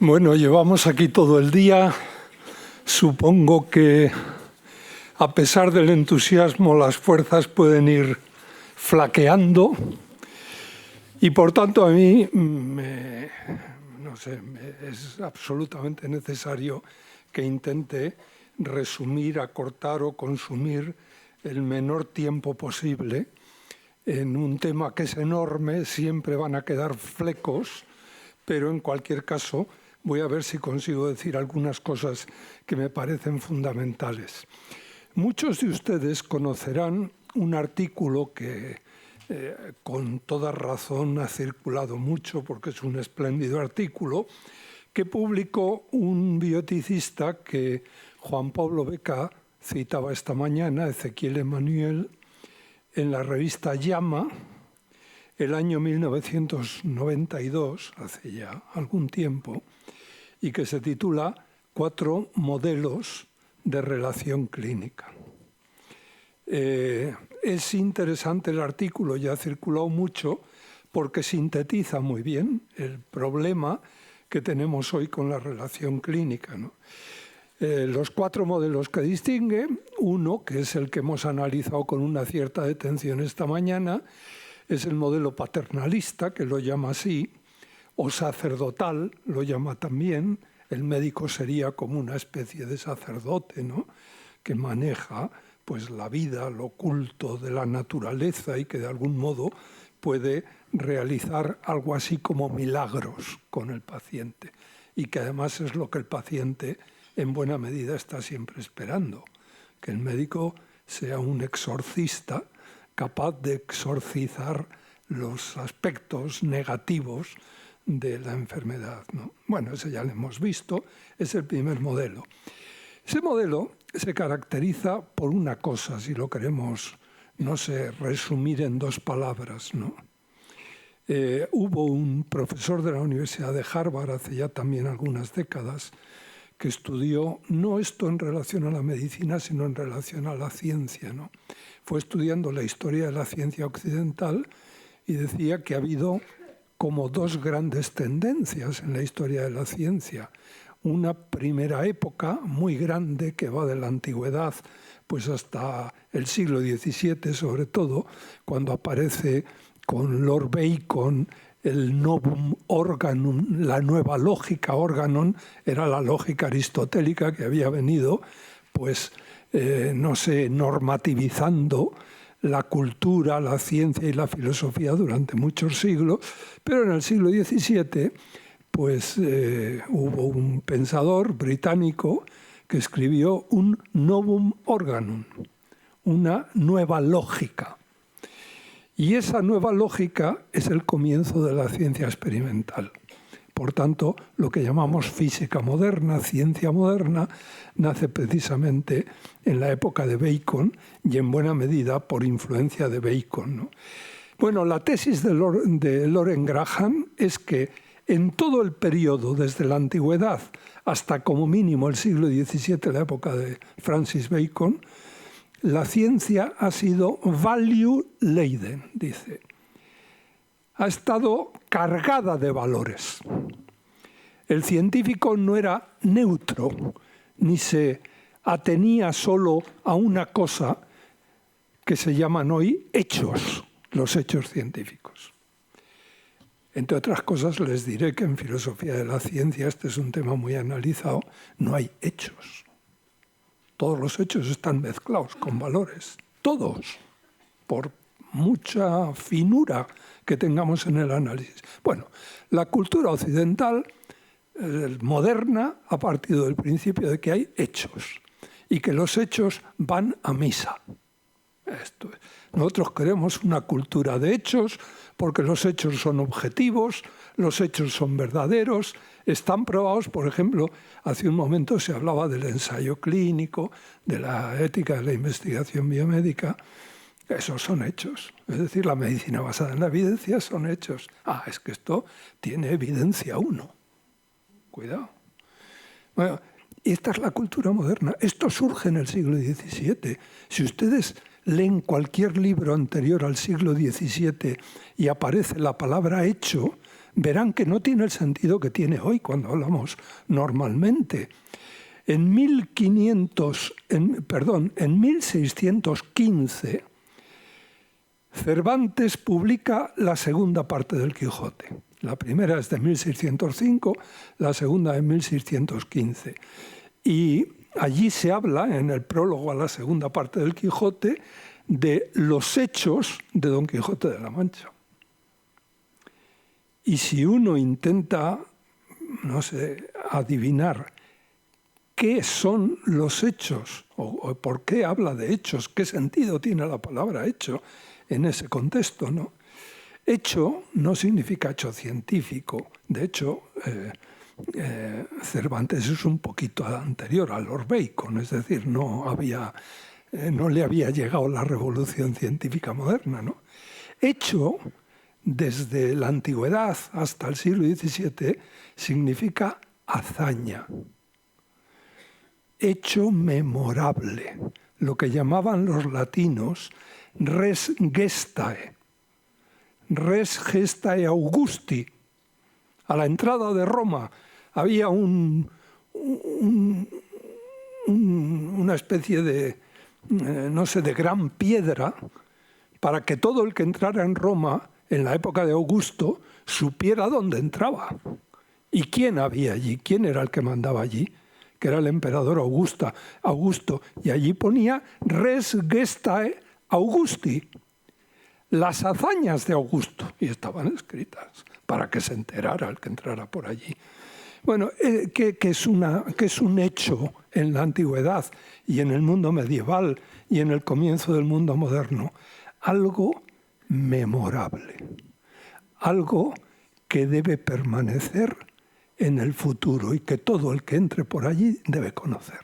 Bueno, llevamos aquí todo el día. Supongo que, a pesar del entusiasmo, las fuerzas pueden ir flaqueando. Y, por tanto, a mí es absolutamente necesario que intente resumir, acortar o consumir el menor tiempo posible en un tema que es enorme. Siempre van a quedar flecos, pero en cualquier caso voy a ver si consigo decir algunas cosas que me parecen fundamentales. Muchos de ustedes conocerán un artículo que con toda razón ha circulado mucho, porque es un espléndido artículo, que publicó un bioeticista que Juan Pablo Beca citaba esta mañana, Ezequiel Emanuel, en la revista Llama, el año 1992, hace ya algún tiempo, y que se titula 4 modelos de relación clínica. Es interesante el artículo, ya ha circulado mucho, porque sintetiza muy bien el problema que tenemos hoy con la relación clínica, ¿no? Los 4 modelos que distingue, uno, que es el que hemos analizado con una cierta detención esta mañana, es el modelo paternalista, que lo llama así, o sacerdotal, lo llama también. El médico sería como una especie de sacerdote, ¿no?, que maneja pues, la vida, lo oculto de la naturaleza y que de algún modo puede realizar algo así como milagros con el paciente, y que además es lo que el paciente en buena medida está siempre esperando, que el médico sea un exorcista capaz de exorcizar los aspectos negativos de la enfermedad, ¿no? Bueno, ese ya lo hemos visto, es el primer modelo. Ese modelo se caracteriza por una cosa, si lo queremos, resumir en 2 palabras, ¿no? Hubo un profesor de la Universidad de Harvard hace ya también algunas décadas que estudió, no esto en relación a la medicina, sino en relación a la ciencia, ¿no? Fue estudiando la historia de la ciencia occidental y decía que ha habido como 2 grandes tendencias en la historia de la ciencia. Una primera época muy grande que va de la antigüedad pues hasta el siglo XVII, sobre todo, cuando aparece con Lord Bacon el Novum Organum, la nueva lógica. Organon era la lógica aristotélica que había venido, pues, normativizando la cultura, la ciencia y la filosofía durante muchos siglos, pero en el siglo XVII pues, hubo un pensador británico que escribió un Novum Organum, una nueva lógica. Y esa nueva lógica es el comienzo de la ciencia experimental. Por tanto, lo que llamamos física moderna, ciencia moderna, nace precisamente en la época de Bacon y en buena medida por influencia de Bacon, ¿no? Bueno, la tesis de Loren Graham es que en todo el periodo, desde la antigüedad hasta como mínimo el siglo XVII, la época de Francis Bacon, la ciencia ha sido value-laden, dice. Ha estado cargada de valores. El científico no era neutro, ni se atenía solo a una cosa que se llaman hoy hechos, los hechos científicos. Entre otras cosas, les diré que en filosofía de la ciencia, este es un tema muy analizado, no hay hechos. Todos los hechos están mezclados con valores, todos, por mucha finura que tengamos en el análisis. Bueno, la cultura occidental moderna ha partido del principio de que hay hechos y que los hechos van a misa. Esto es. Nosotros queremos una cultura de hechos porque los hechos son objetivos, los hechos son verdaderos, están probados. Por ejemplo, hace un momento se hablaba del ensayo clínico, de la ética de la investigación biomédica. Esos son hechos. Es decir, la medicina basada en la evidencia son hechos. Es que esto tiene evidencia 1. Cuidado. Bueno, esta es la cultura moderna. Esto surge en el siglo XVII. Si ustedes leen cualquier libro anterior al siglo XVII y aparece la palabra hecho, verán que no tiene el sentido que tiene hoy cuando hablamos normalmente. En 1615, Cervantes publica la segunda parte del Quijote. La primera es de 1605, la segunda de 1615. Y allí se habla, en el prólogo a la segunda parte del Quijote, de los hechos de Don Quijote de la Mancha. Y si uno intenta, no sé, adivinar qué son los hechos, o por qué habla de hechos, qué sentido tiene la palabra hecho en ese contexto, ¿no? Hecho no significa hecho científico. De hecho, Cervantes es un poquito anterior a Lord Bacon, es decir, no le había llegado la revolución científica moderna, ¿no? Hecho, desde la antigüedad hasta el siglo XVII, significa hazaña. Hecho memorable, lo que llamaban los latinos res gestae. Res gestae Augusti. A la entrada de Roma había una especie de, no sé, de gran piedra para que todo el que entrara en Roma en la época de Augusto supiera dónde entraba y quién había allí, quién era el que mandaba allí, que era el emperador Augusto. Y allí ponía res gestae Augusti. Las hazañas de Augusto, y estaban escritas para que se enterara el que entrara por allí. Bueno, ¿qué es un hecho en la antigüedad y en el mundo medieval y en el comienzo del mundo moderno? Algo memorable, algo que debe permanecer en el futuro y que todo el que entre por allí debe conocer.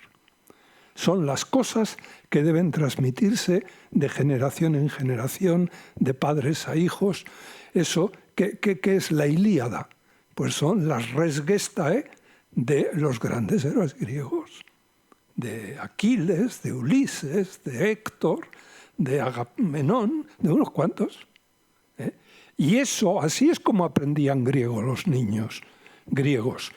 Son las cosas que deben transmitirse de generación en generación, de padres a hijos. Eso, ¿qué es la Ilíada? Pues son las res gestae de los grandes héroes griegos. De Aquiles, de Ulises, de Héctor, de Agamenón, de unos cuantos. Y eso, así es como aprendían griego los niños griegos.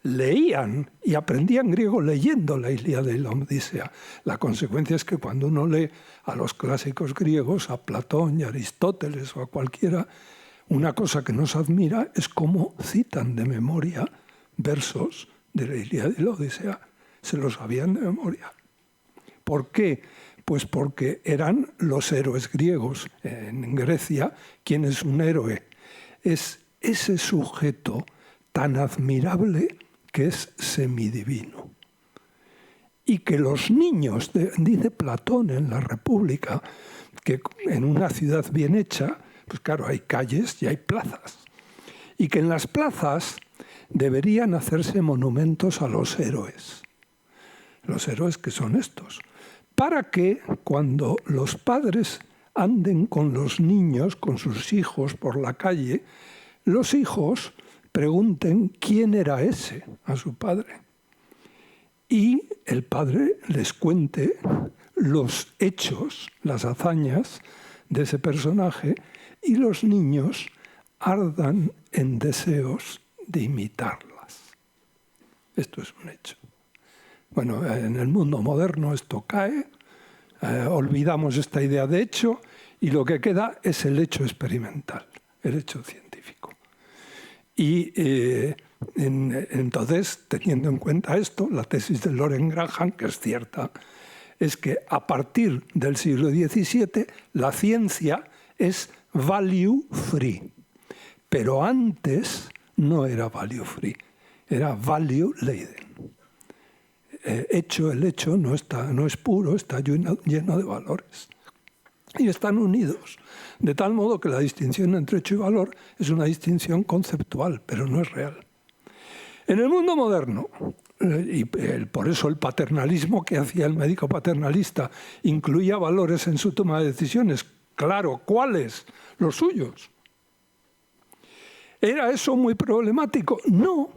Leían y aprendían griego leyendo la Ilíada y la Odisea. La consecuencia es que cuando uno lee a los clásicos griegos, a Platón y a Aristóteles o a cualquiera, una cosa que nos admira es cómo citan de memoria versos de la Ilíada y la Odisea. Se los sabían de memoria. ¿Por qué? Pues porque eran los héroes griegos. En Grecia, ¿quién es un héroe? Es ese sujeto tan admirable que es semidivino. Y que los niños, dice Platón en la República, que en una ciudad bien hecha, pues claro, hay calles y hay plazas. Y que en las plazas deberían hacerse monumentos a los héroes. Los héroes que son estos. Para que cuando los padres anden con los niños, con sus hijos por la calle, los hijos pregunten quién era ese a su padre. Y el padre les cuente los hechos, las hazañas de ese personaje, y los niños ardan en deseos de imitarlas. Esto es un hecho. Bueno, en el mundo moderno esto cae, olvidamos esta idea de hecho, y lo que queda es el hecho experimental, el hecho científico. Y entonces, teniendo en cuenta esto, la tesis de Loren Graham, que es cierta, es que a partir del siglo XVII la ciencia es value free. Pero antes no era value free, era value laden. El hecho no es puro, está lleno de valores. Y están unidos, de tal modo que la distinción entre hecho y valor es una distinción conceptual, pero no es real. En el mundo moderno, y por eso el paternalismo que hacía el médico paternalista incluía valores en su toma de decisiones. Claro, ¿cuáles? Los suyos. ¿Era eso muy problemático? No.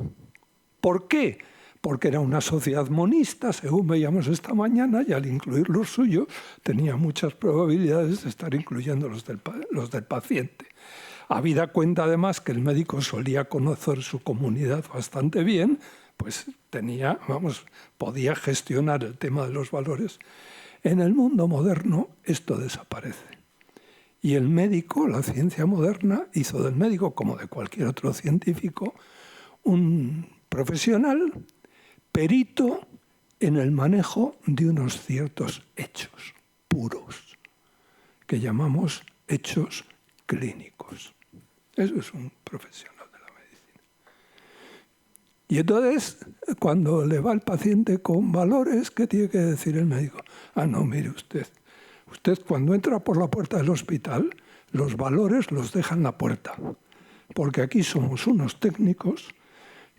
¿Por qué? Porque era una sociedad monista, según veíamos esta mañana, y al incluir los suyos tenía muchas probabilidades de estar incluyendo los del paciente. Habida cuenta además que el médico solía conocer su comunidad bastante bien, pues podía gestionar el tema de los valores. En el mundo moderno esto desaparece. Y el médico, la ciencia moderna, hizo del médico, como de cualquier otro científico, un profesional perito en el manejo de unos ciertos hechos puros, que llamamos hechos clínicos. Eso es un profesional de la medicina. Y entonces, cuando le va el paciente con valores, ¿qué tiene que decir el médico? No, mire usted cuando entra por la puerta del hospital, los valores los deja en la puerta, porque aquí somos unos técnicos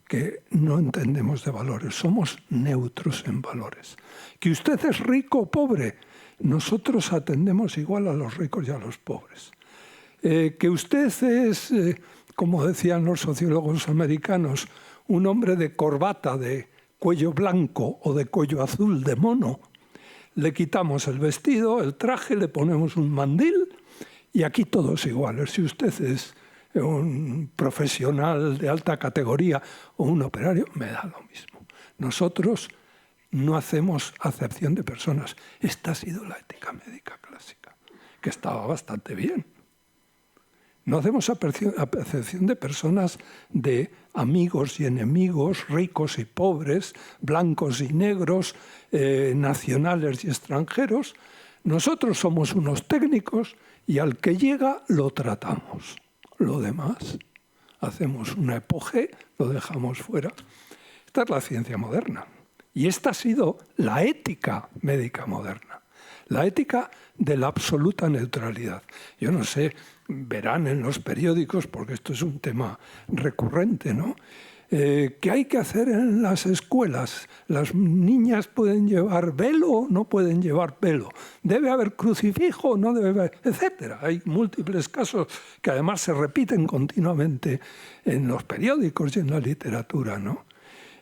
que no entendemos de valores, somos neutros en valores. Que usted es rico o pobre, nosotros atendemos igual a los ricos y a los pobres. Que usted es, como decían los sociólogos americanos, un hombre de corbata, de cuello blanco o de cuello azul, de mono, le quitamos el vestido, el traje, le ponemos un mandil y aquí todos iguales. Si usted es un profesional de alta categoría o un operario, me da lo mismo. Nosotros no hacemos acepción de personas. Esta ha sido la ética médica clásica, que estaba bastante bien. No hacemos acepción de personas, de amigos y enemigos, ricos y pobres, blancos y negros, nacionales y extranjeros. Nosotros somos unos técnicos y al que llega lo tratamos. Lo demás, hacemos una epoge, lo dejamos fuera. Esta es la ciencia moderna. Y esta ha sido la ética médica moderna. La ética de la absoluta neutralidad. Yo no sé, verán en los periódicos, porque esto es un tema recurrente, ¿no? ¿Qué hay que hacer en las escuelas? ¿Las niñas pueden llevar velo o no pueden llevar velo? ¿Debe haber crucifijo o no debe haber? Etcétera. Hay múltiples casos que además se repiten continuamente en los periódicos y en la literatura, ¿no?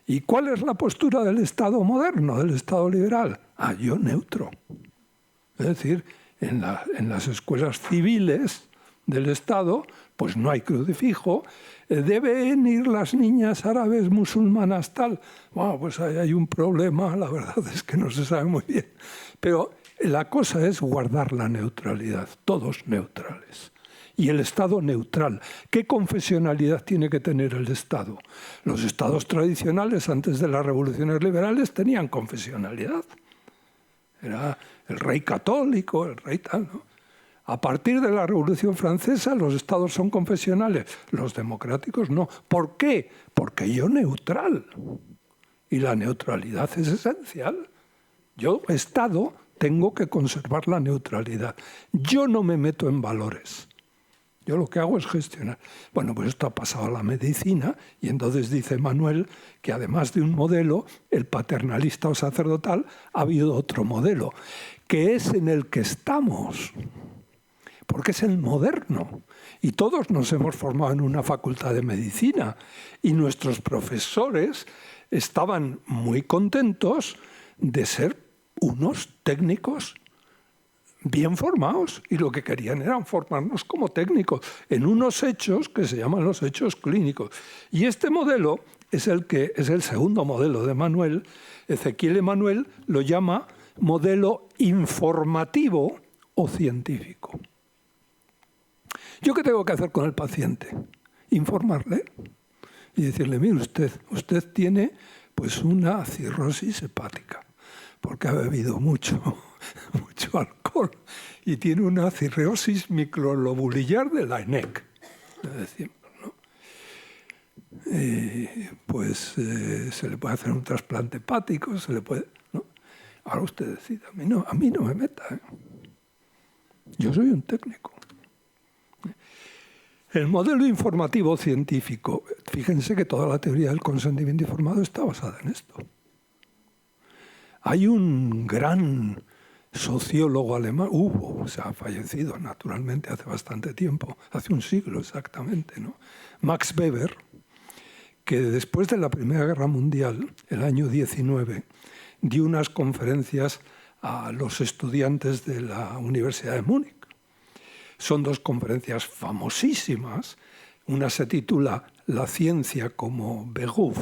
¿Y cuál es la postura del Estado moderno, del Estado liberal? Yo neutro. Es decir, en las escuelas civiles del Estado, pues no hay crucifijo. ¿Deben ir las niñas árabes musulmanas tal? Pues ahí hay un problema, la verdad es que no se sabe muy bien. Pero la cosa es guardar la neutralidad, todos neutrales. Y el Estado neutral. ¿Qué confesionalidad tiene que tener el Estado? Los estados tradicionales, antes de las revoluciones liberales, tenían confesionalidad. Era el rey católico, el rey tal, ¿no? A partir de la Revolución Francesa, los estados son confesionales, los democráticos no. ¿Por qué? Porque yo neutral. Y la neutralidad es esencial. Yo, Estado, tengo que conservar la neutralidad. Yo no me meto en valores. Yo lo que hago es gestionar. Bueno, pues esto ha pasado a la medicina y entonces dice Manuel que además de un modelo, el paternalista o sacerdotal, ha habido otro modelo, que es en el que estamos. Porque es el moderno. Y todos nos hemos formado en una facultad de medicina y nuestros profesores estaban muy contentos de ser unos técnicos bien formados y lo que querían era formarnos como técnicos en unos hechos que se llaman los hechos clínicos. Y este modelo es el segundo modelo de Manuel. Ezequiel Emanuel lo llama modelo informativo o científico. ¿Yo qué tengo que hacer con el paciente? Informarle y decirle, mire usted tiene pues una cirrosis hepática, porque ha bebido mucho alcohol y tiene una cirrosis microlobulillar de la ENEC, le decimos, ¿no? Se le puede hacer un trasplante hepático, se le puede, ¿no? Ahora usted decide, a mí no me meta, ¿eh? Yo soy un técnico. El modelo informativo científico, fíjense que toda la teoría del consentimiento informado está basada en esto. Hay un gran sociólogo alemán, se ha fallecido naturalmente hace bastante tiempo, hace un siglo exactamente, ¿no? Max Weber, que después de la Primera Guerra Mundial, el año 19, dio unas conferencias a los estudiantes de la Universidad de Múnich Son dos conferencias famosísimas. Una se titula La ciencia como Beruf,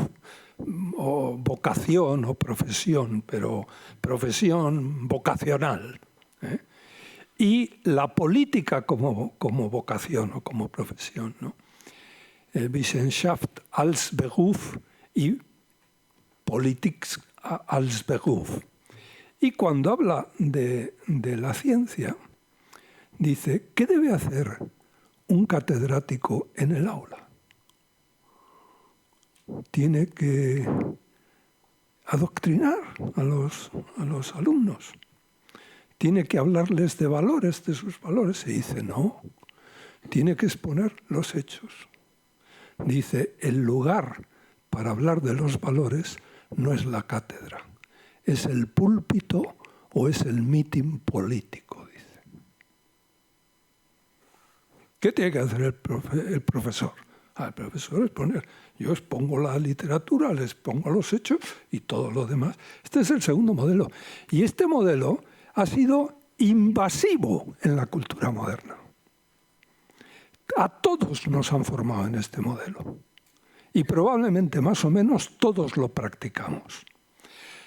o vocación o profesión, pero profesión vocacional, ¿eh? Y la política como vocación o como profesión, ¿no? Wissenschaft als Beruf y Politics als Beruf. Y cuando habla de la ciencia, dice, ¿qué debe hacer un catedrático en el aula? Tiene que adoctrinar a los alumnos. Tiene que hablarles de valores, de sus valores. Y dice, no, tiene que exponer los hechos. Dice, el lugar para hablar de los valores no es la cátedra, es el púlpito o es el mitin político, dice. ¿Qué tiene que hacer el profesor? El profesor exponer. Yo expongo la literatura, les pongo los hechos y todo lo demás. Este es el segundo modelo. Y este modelo ha sido invasivo en la cultura moderna. A todos nos han formado en este modelo. Y probablemente más o menos todos lo practicamos.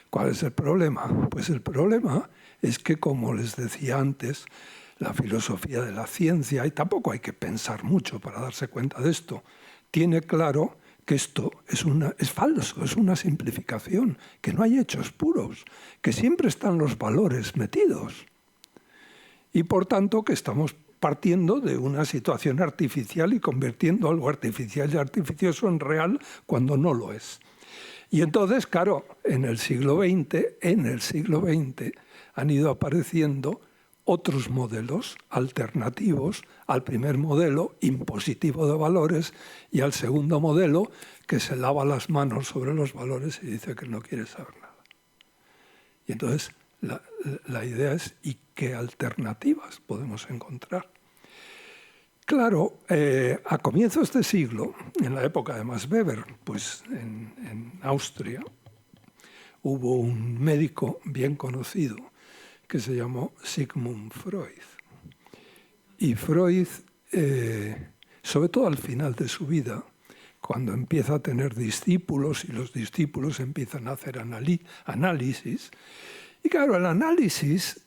¿Cuál es el problema? Pues el problema es que, como les decía antes, la filosofía de la ciencia, y tampoco hay que pensar mucho para darse cuenta de esto, tiene claro que esto es falso, es una simplificación, que no hay hechos puros, que siempre están los valores metidos. Y por tanto que estamos partiendo de una situación artificial y convirtiendo algo artificial y artificioso en real cuando no lo es. Y entonces, claro, en el siglo XX han ido apareciendo otros modelos alternativos al primer modelo impositivo de valores y al segundo modelo que se lava las manos sobre los valores y dice que no quiere saber nada. Y entonces la idea es, ¿y qué alternativas podemos encontrar? Claro, a comienzos de siglo, en la época de Max Weber, pues en Austria, hubo un médico bien conocido que se llamó Sigmund Freud. Y Freud, sobre todo al final de su vida, cuando empieza a tener discípulos y los discípulos empiezan a hacer análisis, y claro, el análisis,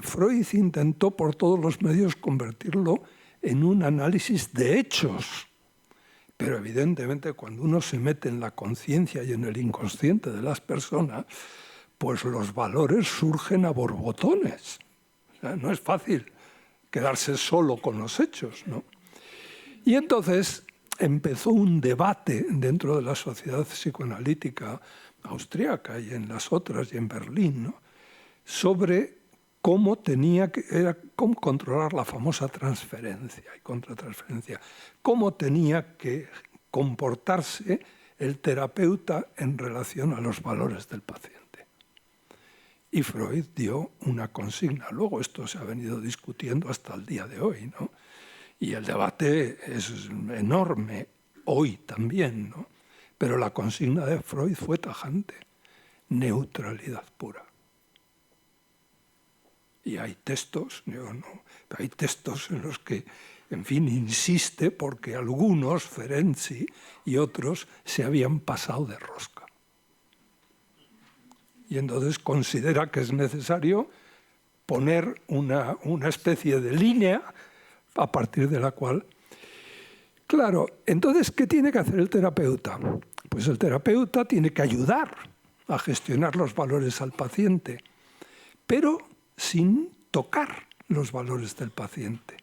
Freud intentó por todos los medios convertirlo en un análisis de hechos. Pero evidentemente cuando uno se mete en la conciencia y en el inconsciente de las personas, pues los valores surgen a borbotones. O sea, no es fácil quedarse solo con los hechos, ¿no? Y entonces empezó un debate dentro de la sociedad psicoanalítica austríaca y en las otras y en Berlín, ¿no?, sobre cómo cómo controlar la famosa transferencia y contratransferencia, cómo tenía que comportarse el terapeuta en relación a los valores del paciente. Y Freud dio una consigna. Luego esto se ha venido discutiendo hasta el día de hoy, ¿no? Y el debate es enorme hoy también, ¿no? Pero la consigna de Freud fue tajante: neutralidad pura. Y hay textos, hay textos en los que, en fin, insiste porque algunos, Ferenczi y otros, se habían pasado de rosca. Y entonces considera que es necesario poner una especie de línea a partir de la cual... Claro, entonces, ¿qué tiene que hacer el terapeuta? Pues el terapeuta tiene que ayudar a gestionar los valores al paciente, pero sin tocar los valores del paciente.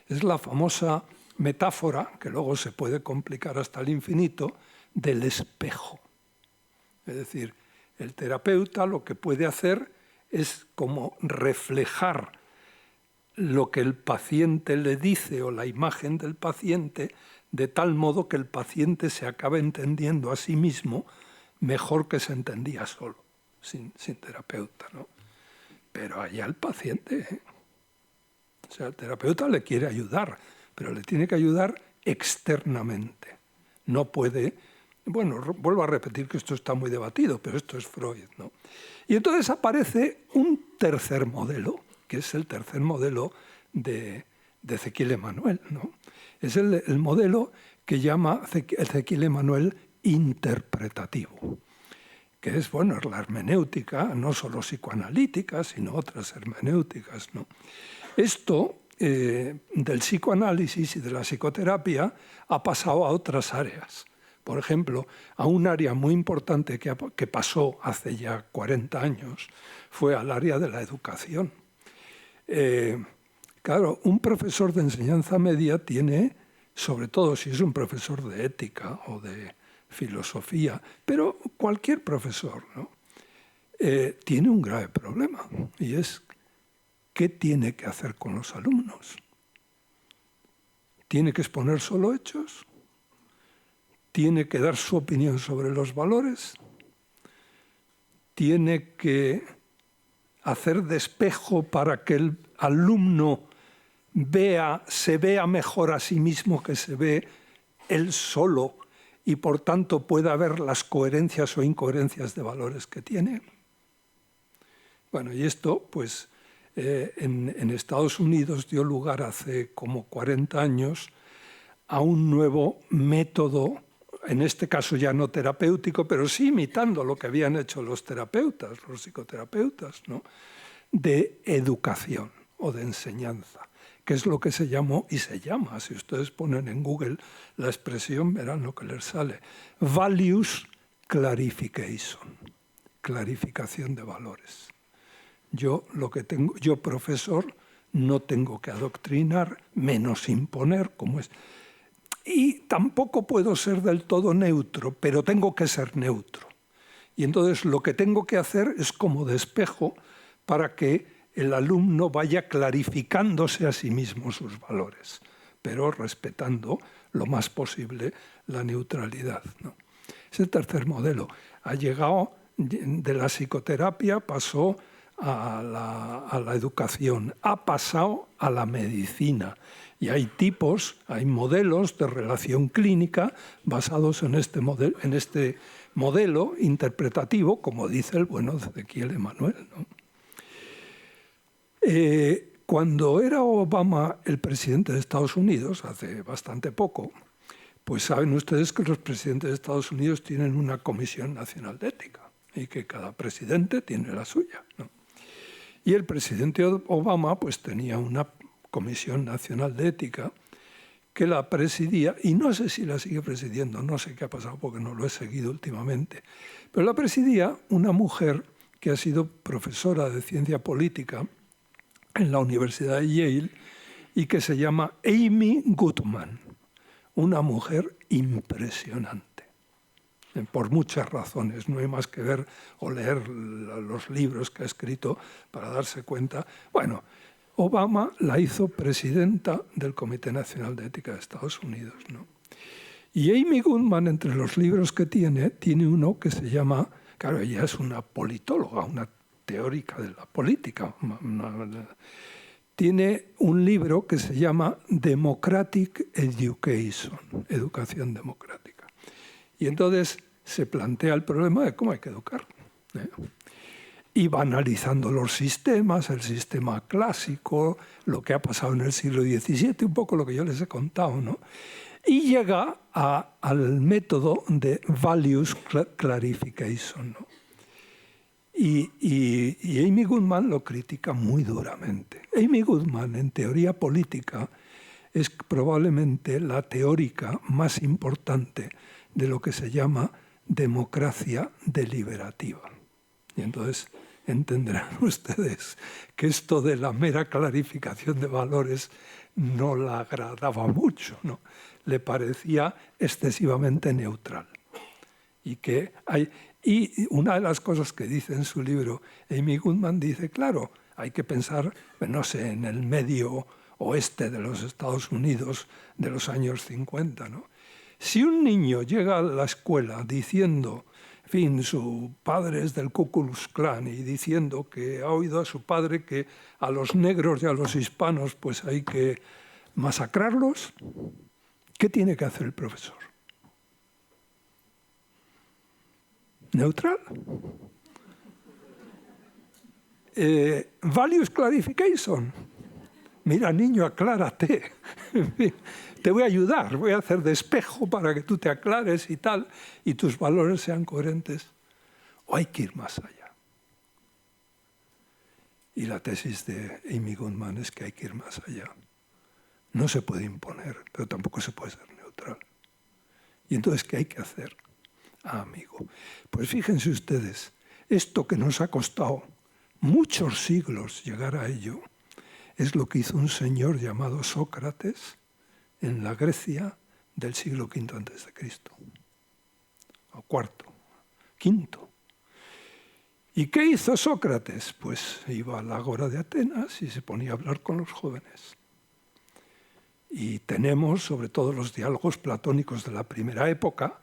Es la famosa metáfora, que luego se puede complicar hasta el infinito, del espejo. Es decir, el terapeuta lo que puede hacer es como reflejar lo que el paciente le dice o la imagen del paciente, de tal modo que el paciente se acabe entendiendo a sí mismo mejor que se entendía solo, sin terapeuta, ¿no? Pero allá el paciente, ¿eh? O sea, el terapeuta le quiere ayudar, pero le tiene que ayudar externamente. No puede... Bueno, vuelvo a repetir que esto está muy debatido, pero esto es Freud, ¿no? Y entonces aparece un tercer modelo, que es el tercer modelo de Ezequiel Emanuel, ¿no? Es el modelo que llama Ezequiel Emanuel interpretativo, que es, bueno, la hermenéutica, no solo psicoanalítica, sino otras hermenéuticas, ¿no? Esto del psicoanálisis y de la psicoterapia ha pasado a otras áreas. Por ejemplo, a un área muy importante que pasó hace ya 40 años fue al área de la educación. Claro, un profesor de enseñanza media tiene, sobre todo si es un profesor de ética o de filosofía, pero cualquier profesor, ¿no? Tiene un grave problema, y es ¿qué tiene que hacer con los alumnos? ¿Tiene que exponer solo hechos? ¿Tiene que dar su opinión sobre los valores? ¿Tiene que hacer de espejo para que el alumno se vea mejor a sí mismo que se ve él solo y por tanto pueda ver las coherencias o incoherencias de valores que tiene? Bueno, y esto pues en Estados Unidos dio lugar hace como 40 años a un nuevo método, en este caso ya no terapéutico, pero sí imitando lo que habían hecho los terapeutas, los psicoterapeutas, ¿no? De educación o de enseñanza, que es lo que se llamó y se llama, si ustedes ponen en Google la expresión, verán lo que les sale, Values Clarification, clarificación de valores. Yo, profesor, no tengo que adoctrinar, menos imponer, como es. Y tampoco puedo ser del todo neutro, pero tengo que ser neutro. Y entonces lo que tengo que hacer es como de espejo para que el alumno vaya clarificándose a sí mismo sus valores, pero respetando lo más posible la neutralidad, ¿no? Ese tercer modelo ha llegado de la psicoterapia, pasó a la educación, ha pasado a la medicina. Y hay modelos de relación clínica basados en este modelo interpretativo, como dice el bueno Ezequiel Emanuel, ¿no? Cuando era Obama el presidente de Estados Unidos, hace bastante poco, pues saben ustedes que los presidentes de Estados Unidos tienen una Comisión Nacional de Ética y que cada presidente tiene la suya, ¿no? Y el presidente Obama pues tenía una Comisión Nacional de Ética que la presidía, y no sé si la sigue presidiendo, no sé qué ha pasado porque no lo he seguido últimamente, pero la presidía una mujer que ha sido profesora de ciencia política en la Universidad de Yale y que se llama Amy Goodman, una mujer impresionante. Por muchas razones, no hay más que ver o leer los libros que ha escrito para darse cuenta. Bueno, Obama la hizo presidenta del Comité Nacional de Ética de Estados Unidos, ¿no? Y Amy Goodman, entre los libros que tiene uno que se llama, claro, ella es una politóloga, una teórica de la política. Tiene un libro que se llama Democratic Education, educación democrática. Y entonces se plantea el problema de cómo hay que educar, ¿eh? Y va analizando los sistemas, el sistema clásico, lo que ha pasado en el siglo XVII, un poco lo que yo les he contado, ¿no? Y llega al método de Values Clarification, ¿no? Y Amy Goodman lo critica muy duramente. Amy Goodman, en teoría política, es probablemente la teórica más importante de lo que se llama democracia deliberativa. Y entonces entenderán ustedes que esto de la mera clarificación de valores no la agradaba mucho, ¿no? Le parecía excesivamente neutral. Y una de las cosas que dice en su libro, Amy Goodman dice, claro, hay que pensar, no sé, en el medio oeste de los Estados Unidos de los años 50, ¿no? Si un niño llega a la escuela diciendo, en fin, su padre es del Ku Klux Klan y diciendo que ha oído a su padre que a los negros y a los hispanos pues hay que masacrarlos, ¿qué tiene que hacer el profesor? Neutral. Values Clarification. mira niño, aclárate. Te voy a ayudar, voy a hacer de espejo para que tú te aclares y tal, y tus valores sean coherentes. O hay que ir más allá. Y la tesis de Amy Goodman es que hay que ir más allá. No se puede imponer, pero tampoco se puede ser neutral. ¿Y entonces qué hay que hacer? Amigo, pues fíjense ustedes, esto que nos ha costado muchos siglos llegar a ello, es lo que hizo un señor llamado Sócrates en la Grecia del siglo V a.C., o cuarto, quinto. ¿Y qué hizo Sócrates? Pues iba al Ágora de Atenas y se ponía a hablar con los jóvenes. Y tenemos, sobre todo los diálogos platónicos de la primera época,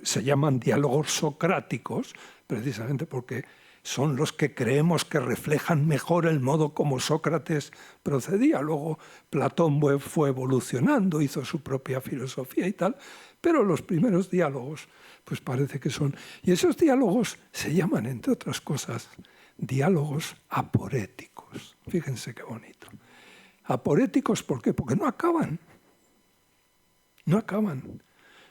se llaman diálogos socráticos, precisamente porque son los que creemos que reflejan mejor el modo como Sócrates procedía. Luego Platón fue evolucionando, hizo su propia filosofía y tal, pero los primeros diálogos pues parece que son... Y esos diálogos se llaman, entre otras cosas, diálogos aporéticos. Fíjense qué bonito. Aporéticos, ¿por qué? Porque no acaban. No acaban.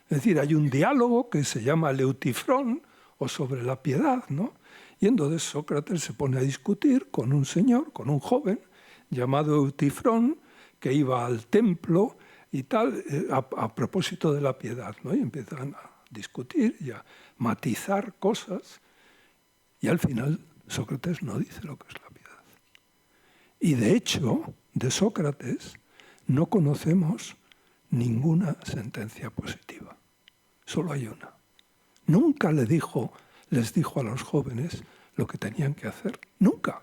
Es decir, hay un diálogo que se llama Leutifrón, o sobre la piedad, ¿no? Y entonces Sócrates se pone a discutir con un señor, con un joven, llamado Eutifrón, que iba al templo y tal, a propósito de la piedad, ¿no? Y empiezan a discutir y a matizar cosas, y al final Sócrates no dice lo que es la piedad. Y de hecho, de Sócrates no conocemos ninguna sentencia positiva. Solo hay una. Nunca les dijo a los jóvenes lo que tenían que hacer. Nunca.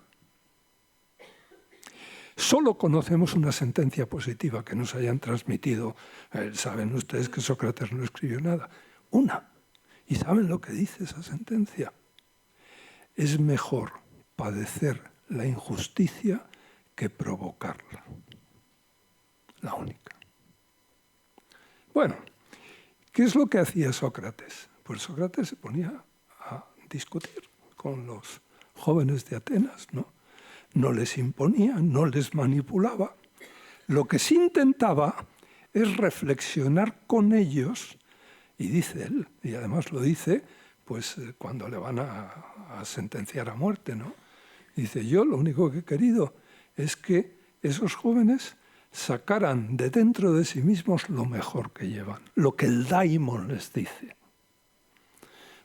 Solo conocemos una sentencia positiva que nos hayan transmitido. Saben ustedes que Sócrates no escribió nada. Una. ¿Y saben lo que dice esa sentencia? Es mejor padecer la injusticia que provocarla. La única. Bueno, ¿qué es lo que hacía Sócrates? Pues Sócrates se ponía a discutir con los jóvenes de Atenas, ¿no? No les imponía, no les manipulaba. Lo que sí intentaba es reflexionar con ellos, y dice él, y además lo dice, pues cuando le van a sentenciar a muerte, ¿no? Dice, yo lo único que he querido es que esos jóvenes sacaran de dentro de sí mismos lo mejor que llevan, lo que el daimon les dice.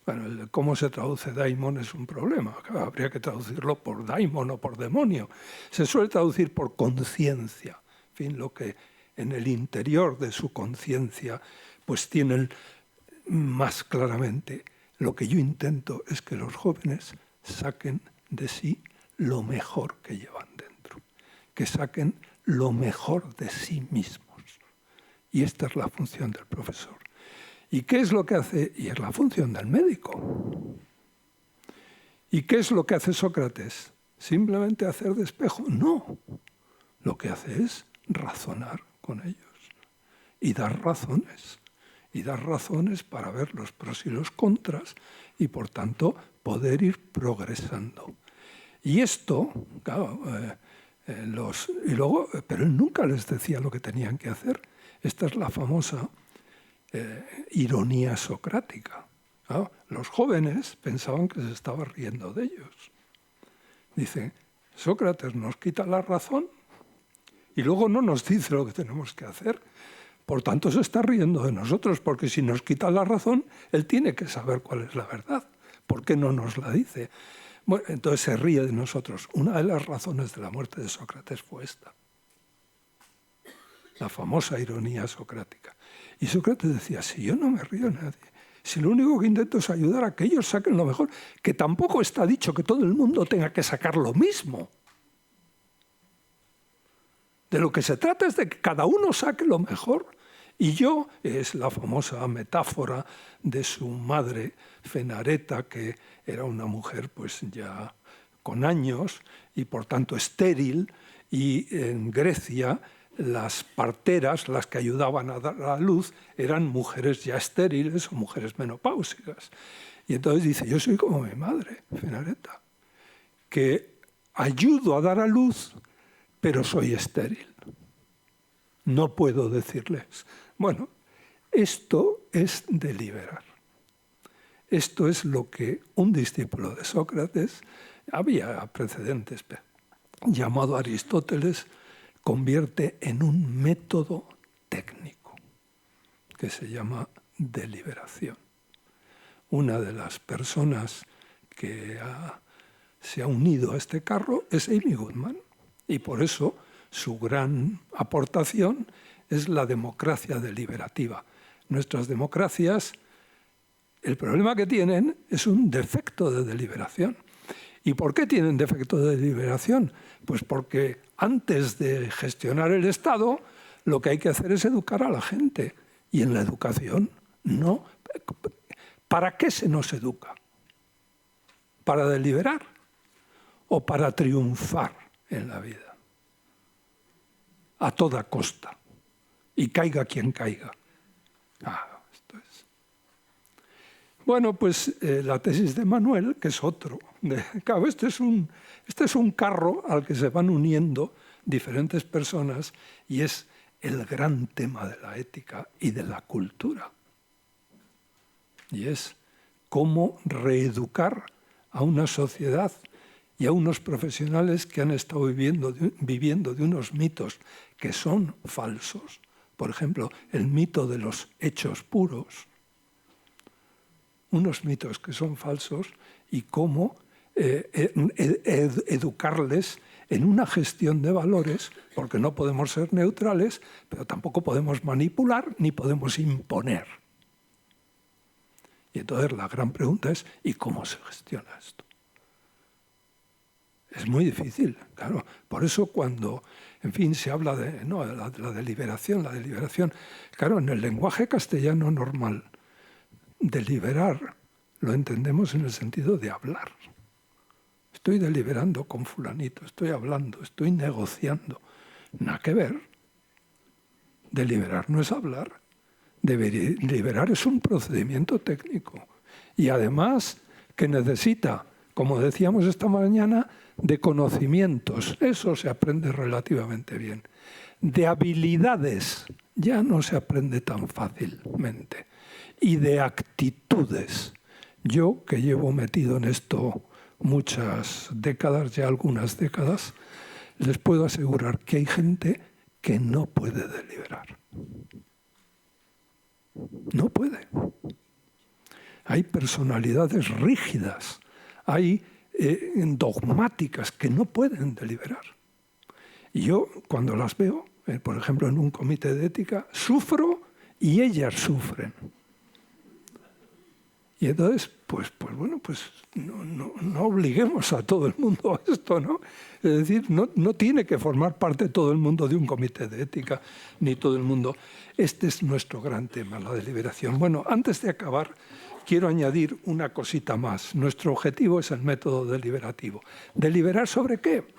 Bueno, cómo se traduce daimon es un problema. Habría que traducirlo por daimon o por demonio. Se suele traducir por conciencia. En fin, lo que en el interior de su conciencia pues tienen más claramente. Lo que yo intento es que los jóvenes saquen de sí lo mejor que llevan dentro. Que saquen lo mejor de sí mismos. Y esta es la función del profesor. ¿Y qué es lo que hace? Y es la función del médico. ¿Y qué es lo que hace Sócrates? ¿Simplemente hacer de espejo? No. Lo que hace es razonar con ellos y dar razones. Y dar razones para ver los pros y los contras y, por tanto, poder ir progresando. Y esto, claro, pero él nunca les decía lo que tenían que hacer. Esta es la famosa ironía socrática. ¿No? Los jóvenes pensaban que se estaba riendo de ellos. Dice, Sócrates nos quita la razón y luego no nos dice lo que tenemos que hacer. Por tanto, se está riendo de nosotros, porque si nos quita la razón, él tiene que saber cuál es la verdad. ¿Por qué no nos la dice? Bueno, entonces se ríe de nosotros. Una de las razones de la muerte de Sócrates fue esta. La famosa ironía socrática. Y Sócrates decía, si yo no me río de nadie, si lo único que intento es ayudar a que ellos saquen lo mejor, que tampoco está dicho que todo el mundo tenga que sacar lo mismo. De lo que se trata es de que cada uno saque lo mejor. Y yo, es la famosa metáfora de su madre, Fenareta, que era una mujer pues ya con años y por tanto estéril, y en Grecia las parteras, las que ayudaban a dar a luz, eran mujeres ya estériles o mujeres menopáusicas. Y entonces dice, yo soy como mi madre, Fenareta, que ayudo a dar a luz, pero soy estéril. No puedo decirles, bueno, esto es deliberar. Esto es lo que un discípulo de Sócrates, había precedentes, llamado Aristóteles, convierte en un método técnico que se llama deliberación. Una de las personas que se ha unido a este carro es Amy Goodman, y por eso su gran aportación es la democracia deliberativa. Nuestras democracias, el problema que tienen es un defecto de deliberación. ¿Y por qué tienen defecto de deliberación? Pues porque antes de gestionar el Estado, lo que hay que hacer es educar a la gente. Y en la educación, no. ¿Para qué se nos educa? ¿Para deliberar o para triunfar en la vida? A toda costa. Y caiga quien caiga. Esto es. Bueno, pues la tesis de Manuel, que es otro. Claro, este es un carro al que se van uniendo diferentes personas y es el gran tema de la ética y de la cultura. Y es cómo reeducar a una sociedad y a unos profesionales que han estado viviendo de unos mitos que son falsos. Por ejemplo, el mito de los hechos puros. Unos mitos que son falsos y cómo educarles en una gestión de valores, porque no podemos ser neutrales, pero tampoco podemos manipular ni podemos imponer. Y entonces la gran pregunta es, ¿y cómo se gestiona esto? Es muy difícil, claro. Por eso cuando, en fin, se habla de la deliberación, claro, en el lenguaje castellano normal, deliberar lo entendemos en el sentido de hablar. Estoy deliberando con fulanito, estoy hablando, estoy negociando. Nada que ver. Deliberar no es hablar. Deliberar es un procedimiento técnico. Y además que necesita, como decíamos esta mañana, de conocimientos. Eso se aprende relativamente bien. De habilidades ya no se aprende tan fácilmente. Y de actitudes. Yo, que llevo metido en esto muchas décadas, ya algunas décadas, les puedo asegurar que hay gente que no puede deliberar. No puede. Hay personalidades rígidas, hay dogmáticas que no pueden deliberar. Y yo, cuando las veo, por ejemplo, en un comité de ética, sufro y ellas sufren. Y entonces, pues no obliguemos a todo el mundo a esto, ¿no? Es decir, no tiene que formar parte todo el mundo de un comité de ética, ni todo el mundo. Este es nuestro gran tema, la deliberación. Bueno, antes de acabar, quiero añadir una cosita más. Nuestro objetivo es el método deliberativo. ¿Deliberar sobre qué?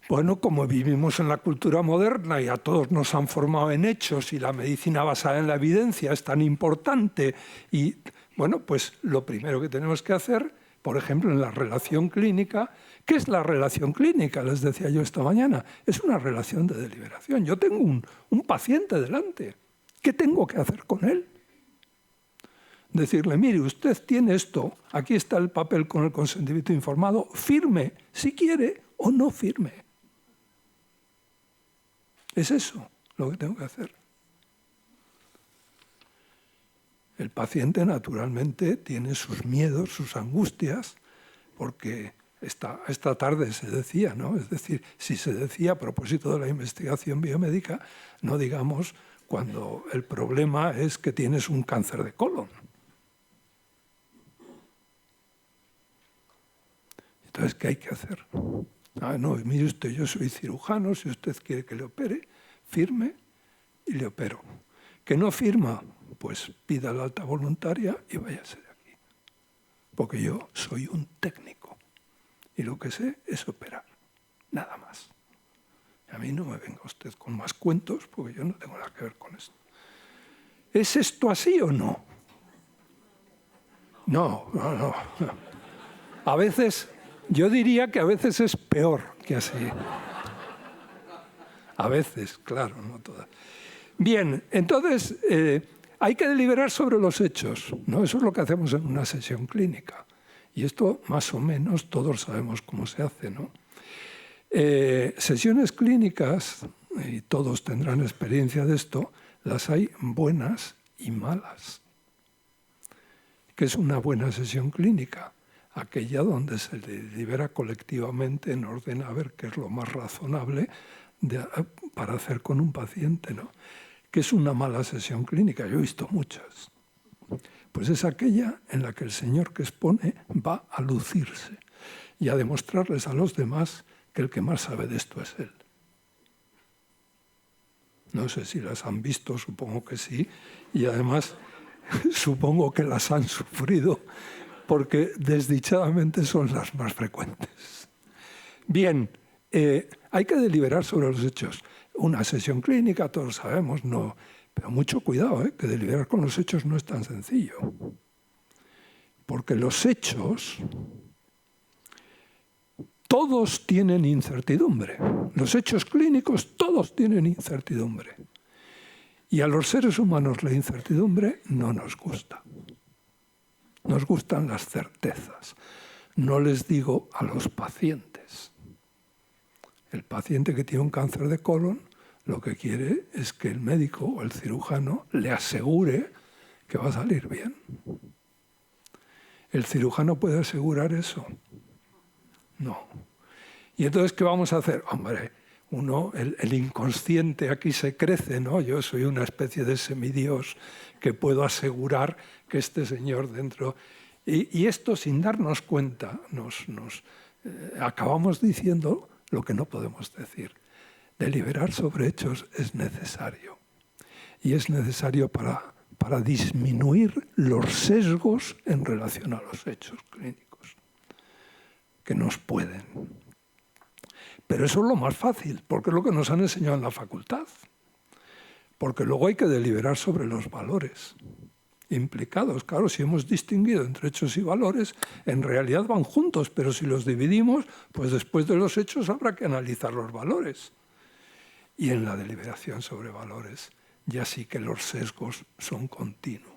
Bueno, como vivimos en la cultura moderna y a todos nos han formado en hechos y la medicina basada en la evidencia es tan importante y, bueno, pues lo primero que tenemos que hacer, por ejemplo, en la relación clínica, ¿qué es la relación clínica? Les decía yo esta mañana, es una relación de deliberación. Yo tengo un paciente delante, ¿qué tengo que hacer con él? Decirle, mire, usted tiene esto, aquí está el papel con el consentimiento informado, firme si quiere o no firme. Es eso lo que tengo que hacer. El paciente, naturalmente, tiene sus miedos, sus angustias, porque esta tarde se decía, ¿no? Es decir, si se decía a propósito de la investigación biomédica, no digamos cuando el problema es que tienes un cáncer de colon. Entonces, ¿qué hay que hacer? No, mire usted, yo soy cirujano, si usted quiere que le opere, firme y le opero. ¿Que no firma? Pues pida la alta voluntaria y váyase de aquí. Porque yo soy un técnico y lo que sé es operar, nada más. A mí no me venga usted con más cuentos porque yo no tengo nada que ver con esto. ¿Es esto así o no? No. A veces Yo diría que a veces es peor que así. A veces, claro, no todas. Bien, entonces hay que deliberar sobre los hechos, ¿no? Eso es lo que hacemos en una sesión clínica. Y esto más o menos todos sabemos cómo se hace, ¿no? Sesiones clínicas, y todos tendrán experiencia de esto, las hay buenas y malas. ¿Qué es una buena sesión clínica? Aquella donde se delibera colectivamente en orden a ver qué es lo más razonable para hacer con un paciente, ¿no? ¿Qué es una mala sesión clínica? Yo he visto muchas. Pues es aquella en la que el señor que expone va a lucirse y a demostrarles a los demás que el que más sabe de esto es él. No sé si las han visto, supongo que sí, y además supongo que las han sufrido, porque desdichadamente son las más frecuentes. Bien, hay que deliberar sobre los hechos. Una sesión clínica, todos sabemos, no, pero mucho cuidado, que deliberar con los hechos no es tan sencillo. Porque los hechos, todos tienen incertidumbre. Los hechos clínicos, todos tienen incertidumbre. Y a los seres humanos la incertidumbre no nos gusta. Nos gustan las certezas. No les digo a los pacientes. El paciente que tiene un cáncer de colon lo que quiere es que el médico o el cirujano le asegure que va a salir bien. ¿El cirujano puede asegurar eso? No. ¿Y entonces qué vamos a hacer? Hombre, el inconsciente aquí se crece, ¿no? Yo soy una especie de semidios que puedo asegurar que este señor dentro... Y esto, sin darnos cuenta, acabamos diciendo lo que no podemos decir. Deliberar sobre hechos es necesario. Y es necesario para disminuir los sesgos en relación a los hechos clínicos, que nos pueden. Pero eso es lo más fácil, porque es lo que nos han enseñado en la facultad. Porque luego hay que deliberar sobre los valores implicados. Claro, si hemos distinguido entre hechos y valores, en realidad van juntos, pero si los dividimos, pues después de los hechos habrá que analizar los valores. Y en la deliberación sobre valores ya sí que los sesgos son continuos.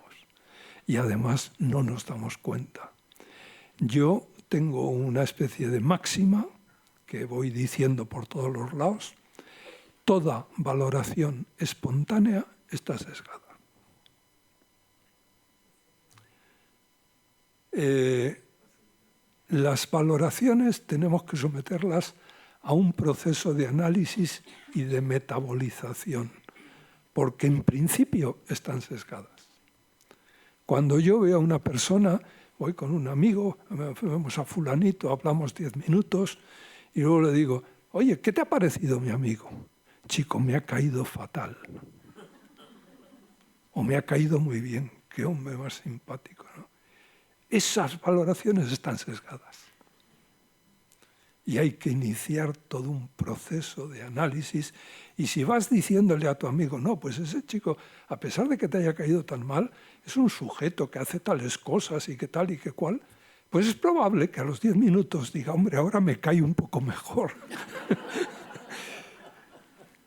Y además no nos damos cuenta. Yo tengo una especie de máxima que voy diciendo por todos los lados. Toda valoración espontánea está sesgada. Las valoraciones tenemos que someterlas a un proceso de análisis y de metabolización, porque en principio están sesgadas. Cuando yo veo a una persona, voy con un amigo, vamos a fulanito, hablamos 10 minutos y luego le digo, oye, ¿qué te ha parecido mi amigo? Chico, me ha caído fatal. O me ha caído muy bien, qué hombre más simpático, ¿no? Esas valoraciones están sesgadas. Y hay que iniciar todo un proceso de análisis. Y si vas diciéndole a tu amigo, no, pues ese chico, a pesar de que te haya caído tan mal, es un sujeto que hace tales cosas y que tal y que cual, pues es probable que a los 10 minutos diga, hombre, ahora me cae un poco mejor.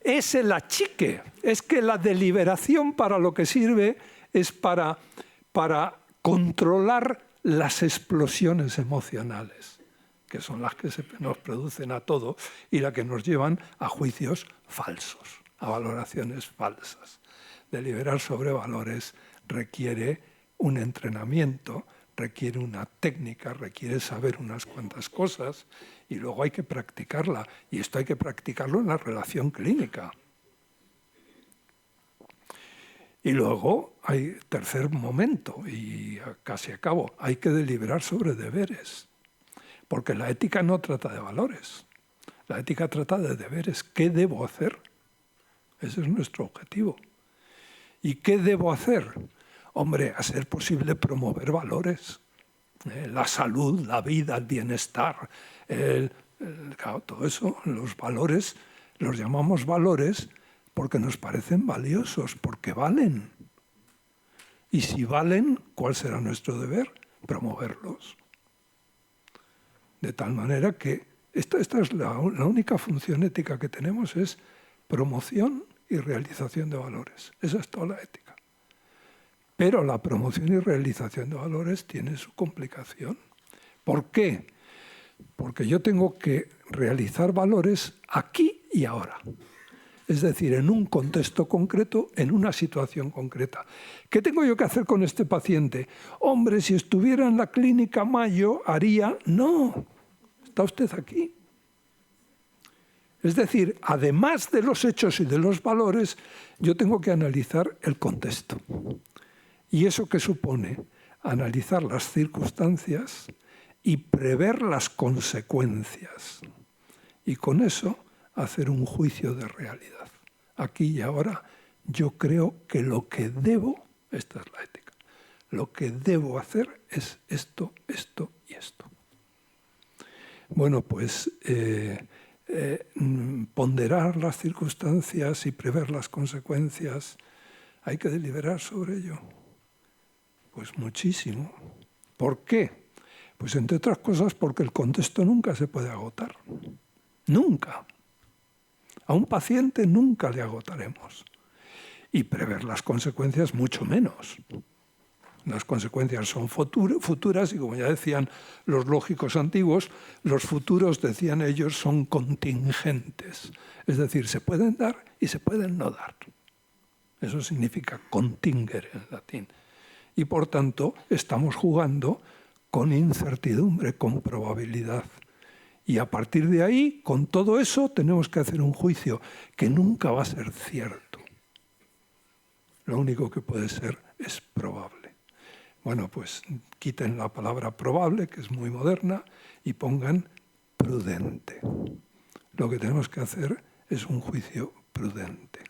Es el achique. Es que la deliberación para lo que sirve es para controlar las explosiones emocionales, que son las que nos producen a todo y las que nos llevan a juicios falsos, a valoraciones falsas. Deliberar sobre valores requiere un entrenamiento, requiere una técnica, requiere saber unas cuantas cosas y luego hay que practicarla. Y esto hay que practicarlo en la relación clínica. Y luego hay tercer momento, y casi acabo, hay que deliberar sobre deberes. Porque la ética no trata de valores. La ética trata de deberes. ¿Qué debo hacer? Ese es nuestro objetivo. ¿Y qué debo hacer? Hombre, a ser posible promover valores. La salud, la vida, el bienestar, claro, todo eso, los valores, los llamamos valores porque nos parecen valiosos, porque valen. Y si valen, ¿cuál será nuestro deber? Promoverlos. De tal manera que esta es la única función ética que tenemos, es promoción y realización de valores. Esa es toda la ética. Pero la promoción y realización de valores tiene su complicación. ¿Por qué? Porque yo tengo que realizar valores aquí y ahora. Es decir, en un contexto concreto, en una situación concreta. ¿Qué tengo yo que hacer con este paciente? Hombre, si estuviera en la clínica Mayo, haría... No, está usted aquí. Es decir, además de los hechos y de los valores, yo tengo que analizar el contexto. ¿Y eso qué supone? Analizar las circunstancias y prever las consecuencias. Y con eso hacer un juicio de realidad. Aquí y ahora yo creo que lo que debo, esta es la ética, lo que debo hacer es esto, esto y esto. Bueno, pues ponderar las circunstancias y prever las consecuencias, ¿hay que deliberar sobre ello? Pues muchísimo. ¿Por qué? Pues entre otras cosas porque el contexto nunca se puede agotar. Nunca. A un paciente nunca le agotaremos. Y prever las consecuencias mucho menos. Las consecuencias son futuras y, como ya decían los lógicos antiguos, los futuros, decían ellos, son contingentes. Es decir, se pueden dar y se pueden no dar. Eso significa contingere en latín. Y por tanto, estamos jugando con incertidumbre, con probabilidad. Y a partir de ahí, con todo eso, tenemos que hacer un juicio que nunca va a ser cierto. Lo único que puede ser es probable. Bueno, pues quiten la palabra probable, que es muy moderna, y pongan prudente. Lo que tenemos que hacer es un juicio prudente.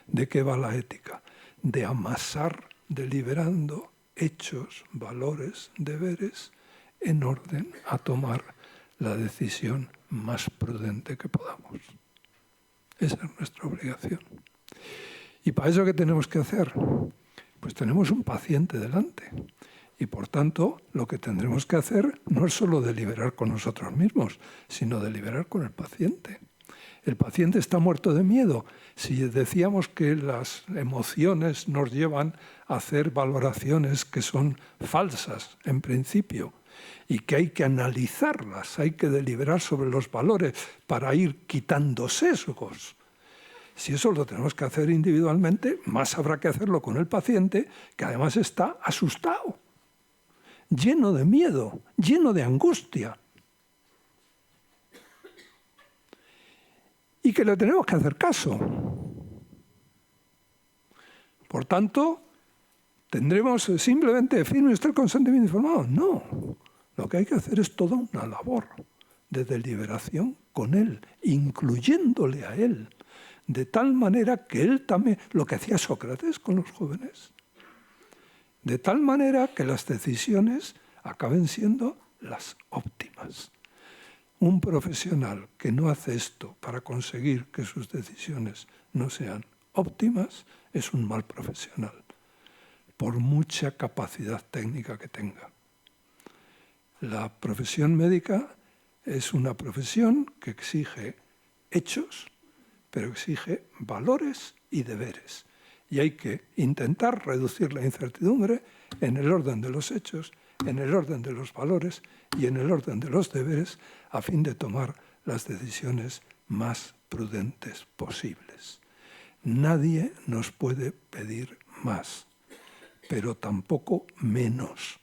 ¿De qué va la ética? De amasar, deliberando, hechos, valores, deberes, en orden a tomar la decisión más prudente que podamos. Esa es nuestra obligación. ¿Y para eso qué tenemos que hacer? Pues tenemos un paciente delante. Y por tanto, lo que tendremos que hacer no es solo deliberar con nosotros mismos, sino deliberar con el paciente. El paciente está muerto de miedo. Si decíamos que las emociones nos llevan a hacer valoraciones que son falsas en principio y que hay que analizarlas, hay que deliberar sobre los valores para ir quitando sesgos. Si eso lo tenemos que hacer individualmente, más habrá que hacerlo con el paciente, que además está asustado, lleno de miedo, lleno de angustia. Y que le tenemos que hacer caso. Por tanto, ¿tendremos simplemente firme usted el consentimiento informado? No. Lo que hay que hacer es toda una labor de deliberación con él, incluyéndole a él, de tal manera que él también, lo que hacía Sócrates con los jóvenes, de tal manera que las decisiones acaben siendo las óptimas. Un profesional que no hace esto para conseguir que sus decisiones no sean óptimas es un mal profesional, por mucha capacidad técnica que tenga. La profesión médica es una profesión que exige hechos, pero exige valores y deberes. Y hay que intentar reducir la incertidumbre en el orden de los hechos, en el orden de los valores y en el orden de los deberes, a fin de tomar las decisiones más prudentes posibles. Nadie nos puede pedir más, pero tampoco menos.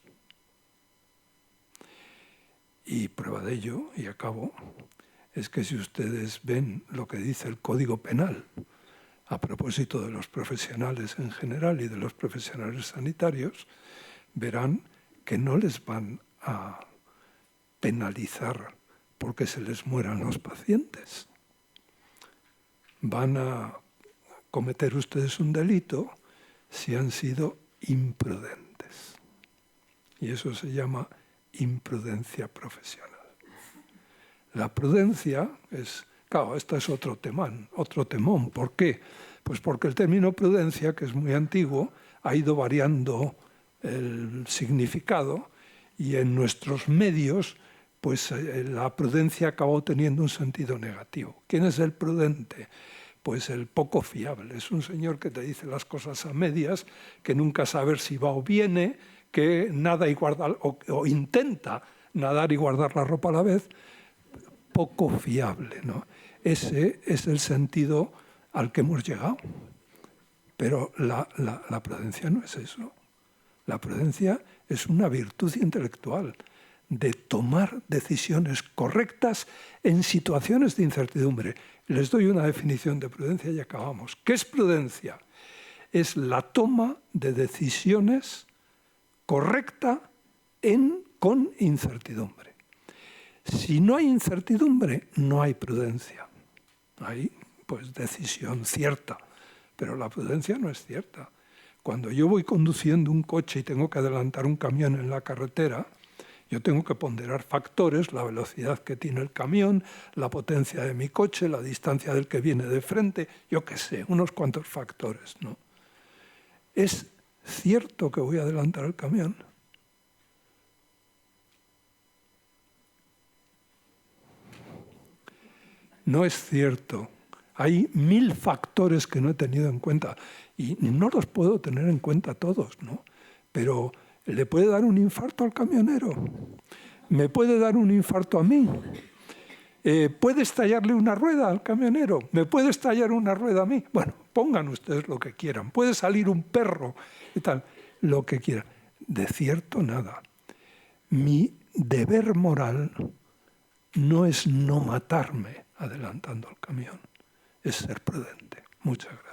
Y prueba de ello, y acabo, es que si ustedes ven lo que dice el Código Penal a propósito de los profesionales en general y de los profesionales sanitarios, verán que no les van a penalizar porque se les mueran los pacientes. Van a cometer ustedes un delito si han sido imprudentes. Y eso se llama imprudencia profesional. La prudencia es, claro, este es otro temón. ¿Por qué? Pues porque el término prudencia, que es muy antiguo, ha ido variando el significado y en nuestros medios pues la prudencia acabó teniendo un sentido negativo. ¿Quién es el prudente? Pues el poco fiable. Es un señor que te dice las cosas a medias, que nunca sabe si va o viene, que nada y guarda, o intenta nadar y guardar la ropa a la vez. Poco fiable, ¿no? Ese es el sentido al que hemos llegado. Pero la prudencia no es eso. La prudencia es una virtud intelectual de tomar decisiones correctas en situaciones de incertidumbre. Les doy una definición de prudencia y acabamos. ¿Qué es prudencia? Es la toma de decisiones correcta con incertidumbre. Si no hay incertidumbre, no hay prudencia. Hay, pues, decisión cierta, pero la prudencia no es cierta. Cuando yo voy conduciendo un coche y tengo que adelantar un camión en la carretera, yo tengo que ponderar factores, la velocidad que tiene el camión, la potencia de mi coche, la distancia del que viene de frente, yo qué sé, unos cuantos factores, ¿no? ¿Es cierto que voy a adelantar el camión? No es cierto. Hay 1000 factores que no he tenido en cuenta y no los puedo tener en cuenta todos, ¿no? Pero ¿le puede dar un infarto al camionero? ¿Me puede dar un infarto a mí? ¿Puede estallarle una rueda al camionero? ¿Me puede estallar una rueda a mí? Bueno, pongan ustedes lo que quieran. Puede salir un perro y tal, lo que quieran. De cierto, nada. Mi deber moral no es no matarme adelantando el camión, es ser prudente. Muchas gracias.